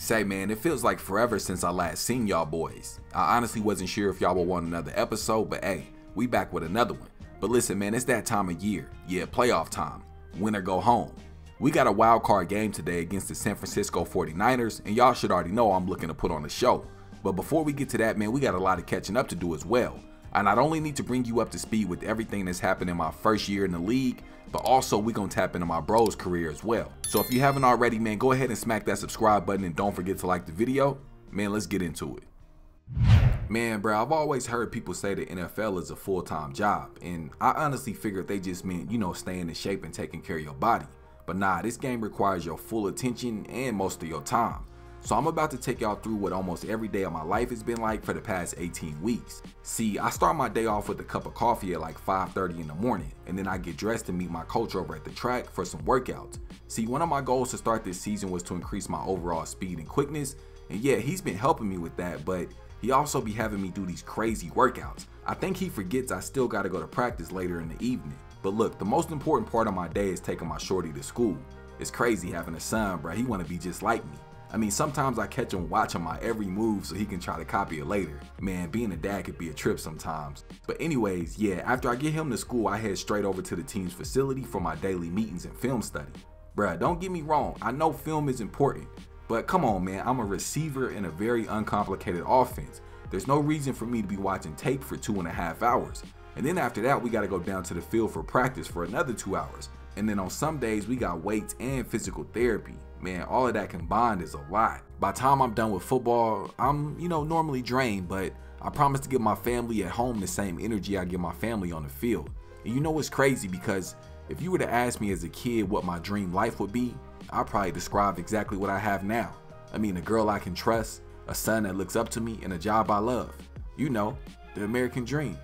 Say man, it feels like forever since I last seen y'all boys. I honestly wasn't sure if y'all would want another episode, but hey, we back with another one. But listen man, it's that time of year. Yeah, playoff time. Win or go home. We got a wild card game today against the San Francisco 49ers, and y'all should already know I'm looking to put on a show. But before we get to that man, we got a lot of catching up to do as well. I not only need to bring you up to speed with everything that's happened in my first year in the league, but also we gonna tap into my bro's career as well. So if you haven't already, man, go ahead and smack that subscribe button and don't forget to like the video. Man, let's get into it. Man, bro, I've always heard people say the NFL is a full-time job, and I honestly figured they just meant, you know, staying in shape and taking care of your body. But nah, this game requires your full attention and most of your time. So I'm about to take y'all through what almost every day of my life has been like for the past 18 weeks. See, I start my day off with a cup of coffee at like 5:30 in the morning, and then I get dressed to meet my coach over at the track for some workouts. See, one of my goals to start this season was to increase my overall speed and quickness, and yeah, he's been helping me with that, but he also be having me do these crazy workouts. I think he forgets I still gotta go to practice later in the evening. But look, the most important part of my day is taking my shorty to school. It's crazy having a son, bro. He wanna be just like me. I mean, sometimes I catch him watching my every move so he can try to copy it later. Man, being a dad could be a trip sometimes. But anyways, yeah, after I get him to school, I head straight over to the team's facility for my daily meetings and film study. Bruh, don't get me wrong, I know film is important, but come on man, I'm a receiver in a very uncomplicated offense. There's no reason for me to be watching tape for 2.5 hours. And then after that, we gotta go down to the field for practice for another 2 hours. And then on some days, we got weights and physical therapy. Man, all of that combined is a lot. By the time I'm done with football, I'm, normally drained, but I promise to give my family at home the same energy I give my family on the field. And you know it's crazy because if you were to ask me as a kid what my dream life would be, I'd probably describe exactly what I have now. I mean, a girl I can trust, a son that looks up to me, and a job I love. You know, the American dream.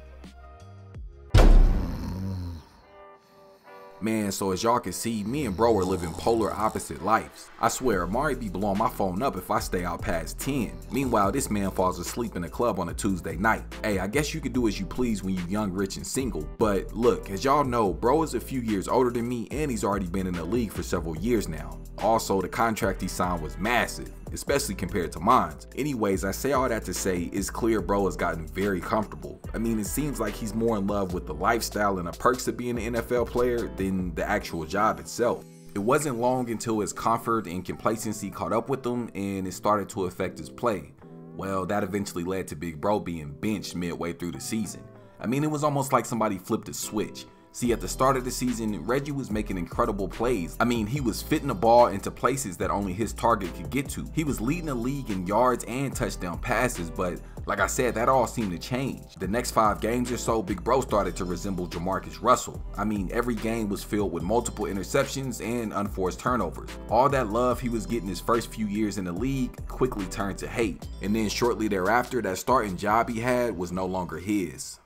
Man, so as y'all can see, me and bro are living polar opposite lives. I swear, Amari be blowing my phone up if I stay out past 10. Meanwhile, this man falls asleep in the club on a Tuesday night. Hey, I guess you could do as you please when you young, rich, and single. But look, as y'all know, bro is a few years older than me and he's already been in the league for several years now. Also, the contract he signed was massive, especially compared to mine. Anyways, I say all that to say it's clear bro has gotten very comfortable. I mean, it seems like he's more in love with the lifestyle and the perks of being an NFL player than the actual job itself. It wasn't long until his comfort and complacency caught up with him and it started to affect his play. Well, that eventually led to big bro being benched midway through the season. I mean, it was almost like somebody flipped a switch. See, at the start of the season, Reggie was making incredible plays. I mean, he was fitting the ball into places that only his target could get to. He was leading the league in yards and touchdown passes, but like I said, that all seemed to change. The next 5 games or so, Big Bro started to resemble Jamarcus Russell. I mean, every game was filled with multiple interceptions and unforced turnovers. All that love he was getting his first few years in the league quickly turned to hate. And then shortly thereafter, that starting job he had was no longer his.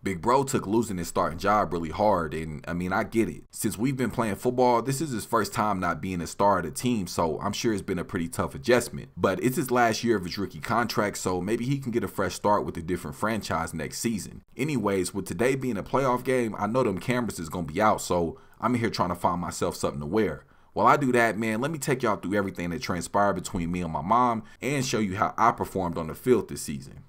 Big Bro took losing his starting job really hard, and I mean, I get it. Since we've been playing football, this is his first time not being a star of the team, so I'm sure it's been a pretty tough adjustment. But it's his last year of his rookie contract, so maybe he can get a fresh start with a different franchise next season. Anyways, with today being a playoff game, I know them cameras is gonna be out, so I'm in here trying to find myself something to wear. While I do that, man, let me take y'all through everything that transpired between me and my mom and show you how I performed on the field this season.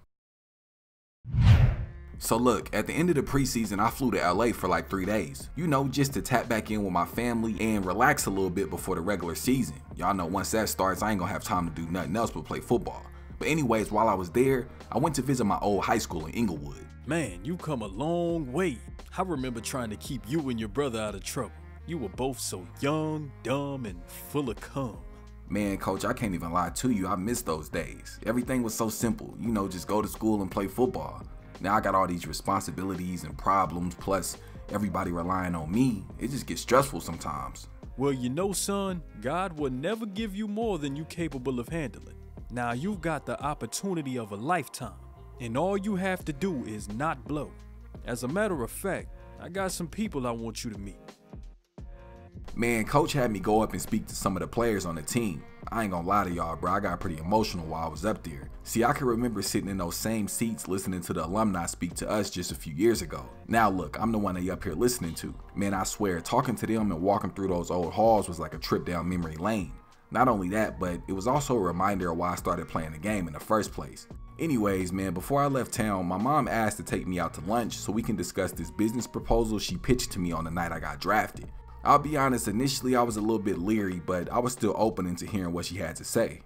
So look, at the end of the preseason, I flew to LA for like 3 days, just to tap back in with my family and relax a little bit before the regular season. Y'all know once that starts, I ain't gonna have time to do nothing else but play football. But anyways, while I was there, I went to visit my old high school in Inglewood. Man, you come a long way. I remember trying to keep you and your brother out of trouble. You were both so young, dumb, and full of cum. Man, coach, I can't even lie to you, I miss those days. Everything was so simple, just go to school and play football. Now I got all these responsibilities and problems, plus everybody relying on me. It just gets stressful sometimes. Well, son, God will never give you more than you're capable of handling. Now you've got the opportunity of a lifetime, and all you have to do is not blow. As a matter of fact, I got some people I want you to meet. Man, coach had me go up and speak to some of the players on the team. I ain't gonna lie to y'all, bro, I got pretty emotional while I was up there. See, I can remember sitting in those same seats listening to the alumni speak to us just a few years ago. Now look, I'm the one they up here listening to. Man, I swear, talking to them and walking through those old halls was like a trip down memory lane. Not only that, but it was also a reminder of why I started playing the game in the first place. Anyways, man, before I left town, my mom asked to take me out to lunch so we can discuss this business proposal she pitched to me on the night I got drafted. I'll be honest, initially I was a little bit leery, but I was still open into hearing what she had to say.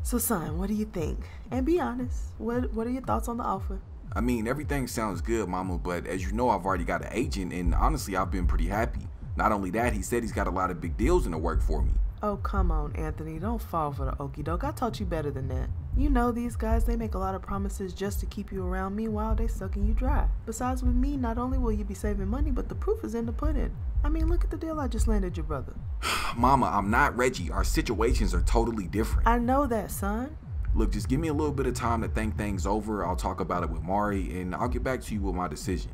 So son, what do you think? And be honest, what are your thoughts on the offer? I mean, everything sounds good, mama, but as you know, I've already got an agent, and honestly, I've been pretty happy. Not only that, he said he's got a lot of big deals in the work for me. Oh, come on, Anthony. Don't fall for the okie doke. I taught you better than that. You know these guys, they make a lot of promises just to keep you around. Meanwhile, they sucking you dry. Besides, with me, not only will you be saving money, but the proof is in the pudding. I mean, look at the deal I just landed your brother. Mama, I'm not Reggie. Our situations are totally different. I know that, son. Look, just give me a little bit of time to think things over. I'll talk about it with Mari, and I'll get back to you with my decision.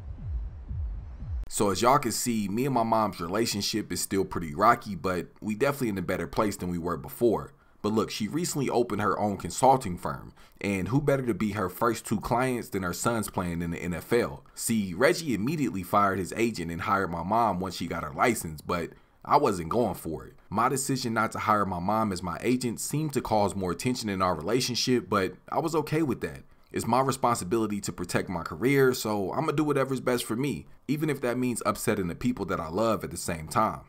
So as y'all can see, me and my mom's relationship is still pretty rocky, but we definitely in a better place than we were before. But look, she recently opened her own consulting firm, and who better to be her first 2 clients than her sons playing in the NFL? See, Reggie immediately fired his agent and hired my mom once she got her license, but I wasn't going for it. My decision not to hire my mom as my agent seemed to cause more tension in our relationship, but I was okay with that. It's my responsibility to protect my career, so I'm gonna do whatever's best for me, even if that means upsetting the people that I love at the same time.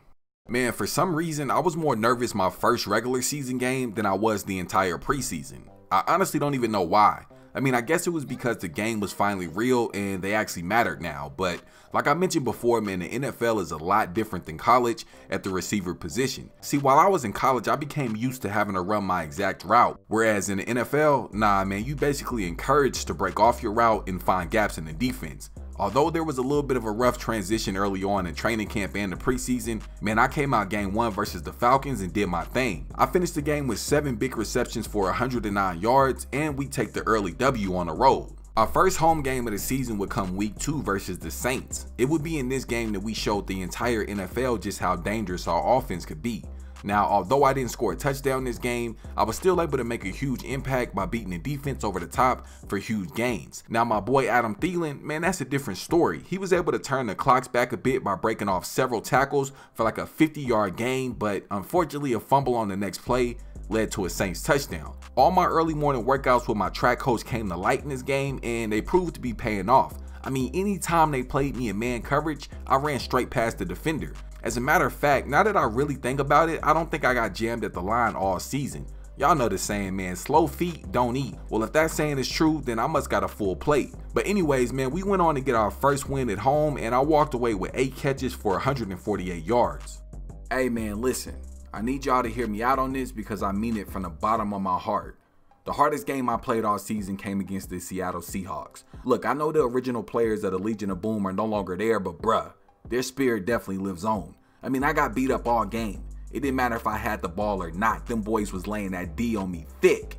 Man, for some reason, I was more nervous my first regular season game than I was the entire preseason. I honestly don't even know why. I mean, I guess it was because the game was finally real and they actually mattered now, but like I mentioned before, man, the NFL is a lot different than college at the receiver position. See, while I was in college, I became used to having to run my exact route, whereas in the NFL, nah, man, you basically encouraged to break off your route and find gaps in the defense. Although there was a little bit of a rough transition early on in training camp and the preseason, man, I came out game 1 versus the Falcons and did my thing. I finished the game with 7 big receptions for 109 yards, and we take the early W on the road. Our first home game of the season would come week 2 versus the Saints. It would be in this game that we showed the entire NFL just how dangerous our offense could be. Now, although I didn't score a touchdown this game, I was still able to make a huge impact by beating the defense over the top for huge gains. Now, my boy Adam Thielen, man, that's a different story. He was able to turn the clocks back a bit by breaking off several tackles for like a 50-yard gain, but unfortunately a fumble on the next play led to a Saints touchdown. All my early morning workouts with my track coach came to light in this game, and they proved to be paying off. I mean, anytime they played me in man coverage, I ran straight past the defender. As a matter of fact, now that I really think about it, I don't think I got jammed at the line all season. Y'all know the saying, man, slow feet don't eat. Well, if that saying is true, then I must got a full plate. But anyways, man, we went on to get our first win at home, and I walked away with 8 catches for 148 yards. Hey man, listen, I need y'all to hear me out on this because I mean it from the bottom of my heart. The hardest game I played all season came against the Seattle Seahawks. Look, I know the original players of the Legion of Boom are no longer there, but bruh, their spirit definitely lives on. I mean, I got beat up all game. It didn't matter if I had the ball or not. Them boys was laying that D on me thick.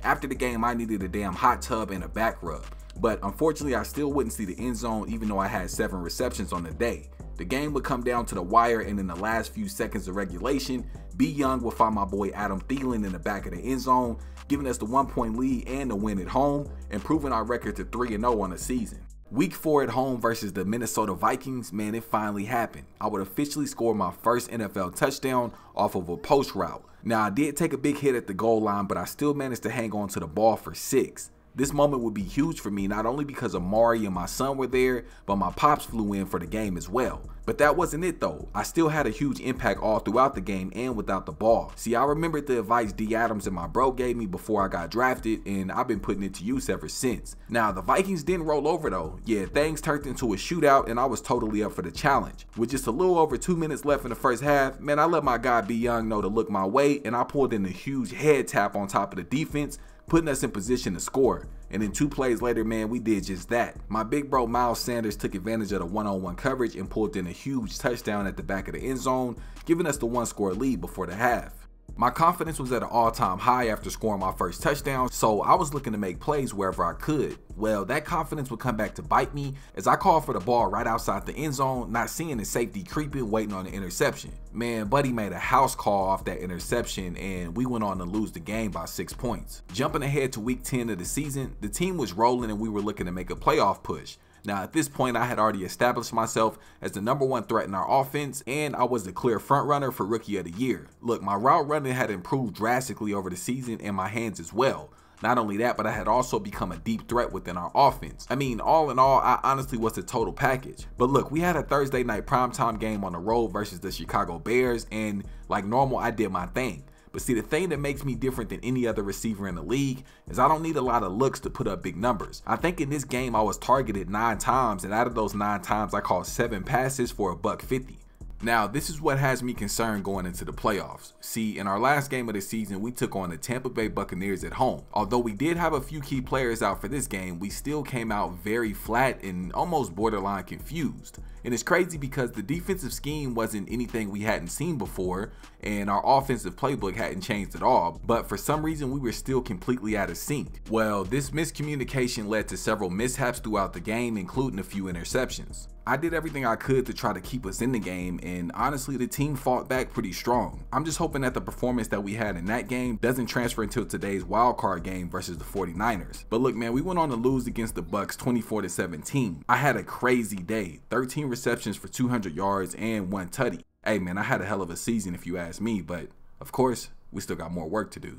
After the game, I needed a damn hot tub and a back rub. But unfortunately, I still wouldn't see the end zone even though I had 7 receptions on the day. The game would come down to the wire, and in the last few seconds of regulation, B. Young would find my boy Adam Thielen in the back of the end zone, giving us the 1-point lead and the win at home, improving our record to 3-0 on the season. Week 4 at home versus the Minnesota Vikings, man, it finally happened. I would officially score my first NFL touchdown off of a post route. Now, I did take a big hit at the goal line, but I still managed to hang on to the ball for 6. This moment would be huge for me, not only because Amari and my son were there, but my pops flew in for the game as well. But that wasn't it though. I still had a huge impact all throughout the game and without the ball. See, I remembered the advice D. Adams and my bro gave me before I got drafted, and I've been putting it to use ever since. Now, the Vikings didn't roll over though. Yeah, things turned into a shootout, and I was totally up for the challenge. With just a little over 2 minutes left in the first half, man, I let my guy B. Young know to look my way, and I pulled in a huge head tap on top of the defense, putting us in position to score. And then 2 plays later, man, we did just that. My big bro Miles Sanders took advantage of the one-on-one coverage and pulled in a huge touchdown at the back of the end zone, giving us the 1-score lead before the half. My confidence was at an all-time high after scoring my first touchdown, so I was looking to make plays wherever I could. Well, that confidence would come back to bite me as I called for the ball right outside the end zone, not seeing the safety creeping, waiting on the interception. Man, Buddy made a house call off that interception, and we went on to lose the game by 6 points. Jumping ahead to week 10 of the season, the team was rolling and we were looking to make a playoff push. Now at this point, I had already established myself as the #1 threat in our offense, and I was the clear front runner for Rookie of the Year. Look, my route running had improved drastically over the season, and my hands as well. Not only that, but I had also become a deep threat within our offense. I mean, all in all, I honestly was the total package. But look, we had a Thursday night primetime game on the road versus the Chicago Bears, and like normal, I did my thing. But see, the thing that makes me different than any other receiver in the league is I don't need a lot of looks to put up big numbers. I think in this game, I was targeted 9 times, and out of those 9 times, I caught 7 passes for $150. Now, this is what has me concerned going into the playoffs. See, in our last game of the season, we took on the Tampa Bay Buccaneers at home. Although we did have a few key players out for this game, we still came out very flat and almost borderline confused. And it's crazy because the defensive scheme wasn't anything we hadn't seen before, and our offensive playbook hadn't changed at all, but for some reason we were still completely out of sync. Well, this miscommunication led to several mishaps throughout the game, including a few interceptions. I did everything I could to try to keep us in the game, and honestly the team fought back pretty strong. I'm just hoping that the performance that we had in that game doesn't transfer until today's wildcard game versus the 49ers. But look, man, we went on to lose against the Bucs 24-17. I had a crazy day, 13 receptions for 200 yards and 1 tutty. Hey man, I had a hell of a season if you ask me, but of course, we still got more work to do.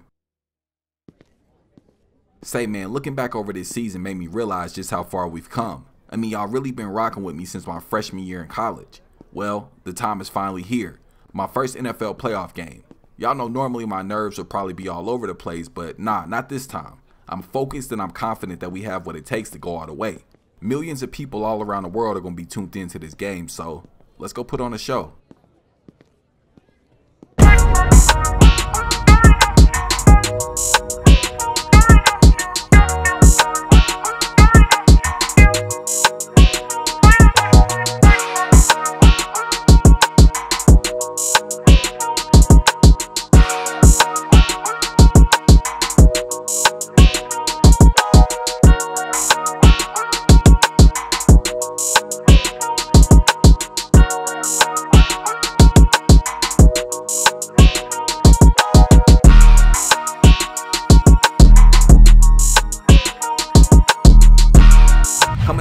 Say man, looking back over this season made me realize just how far we've come. I mean, y'all really been rocking with me since my freshman year in college. Well, the time is finally here. My first NFL playoff game. Y'all know normally my nerves would probably be all over the place, but nah, not this time. I'm focused and I'm confident that we have what it takes to go all the way. Millions of people all around the world are going to be tuned into this game, so let's go put on a show.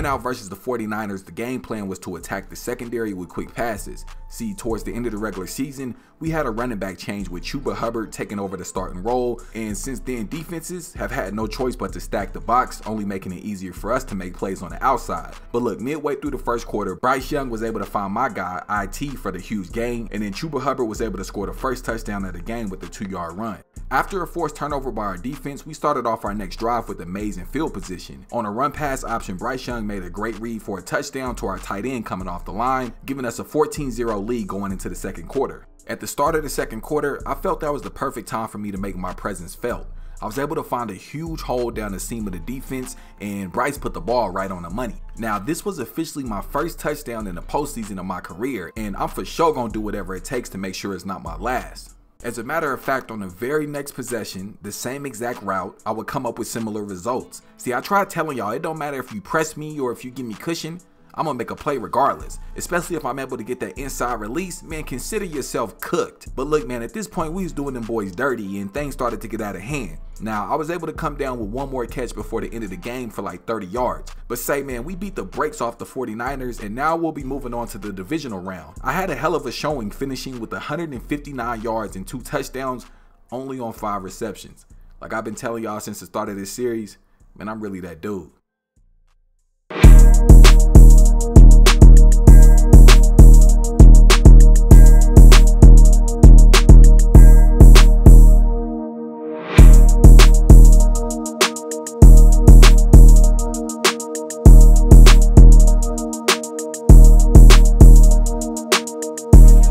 Out versus the 49ers, the game plan was to attack the secondary with quick passes. See, towards the end of the regular season, we had a running back change with Chuba Hubbard taking over the starting role, and since then defenses have had no choice but to stack the box, only making it easier for us to make plays on the outside. But look, midway through the first quarter, Bryce Young was able to find my guy IT for the huge gain, and then Chuba Hubbard was able to score the first touchdown of the game with a 2-yard run. After a forced turnover by our defense, we started off our next drive with amazing field position. On a run pass option, Bryce Young made a great read for a touchdown to our tight end coming off the line, giving us a 14-0 lead going into the second quarter. At the start of the second quarter, I felt that was the perfect time for me to make my presence felt. I was able to find a huge hole down the seam of the defense, and Bryce put the ball right on the money. Now, this was officially my first touchdown in the postseason of my career, and I'm for sure gonna do whatever it takes to make sure it's not my last. As a matter of fact, on the very next possession, the same exact route, I would come up with similar results. See, I tried telling y'all, it don't matter if you press me or if you give me cushion, I'm gonna make a play regardless. Especially if I'm able to get that inside release, man, consider yourself cooked. But look, man, at this point, we was doing them boys dirty and things started to get out of hand. Now, I was able to come down with one more catch before the end of the game for like 30 yards. But say, man, we beat the brakes off the 49ers, and now we'll be moving on to the divisional round. I had a hell of a showing, finishing with 159 yards and 2 touchdowns, only on 5 receptions. Like I've been telling y'all since the start of this series, man, I'm really that dude.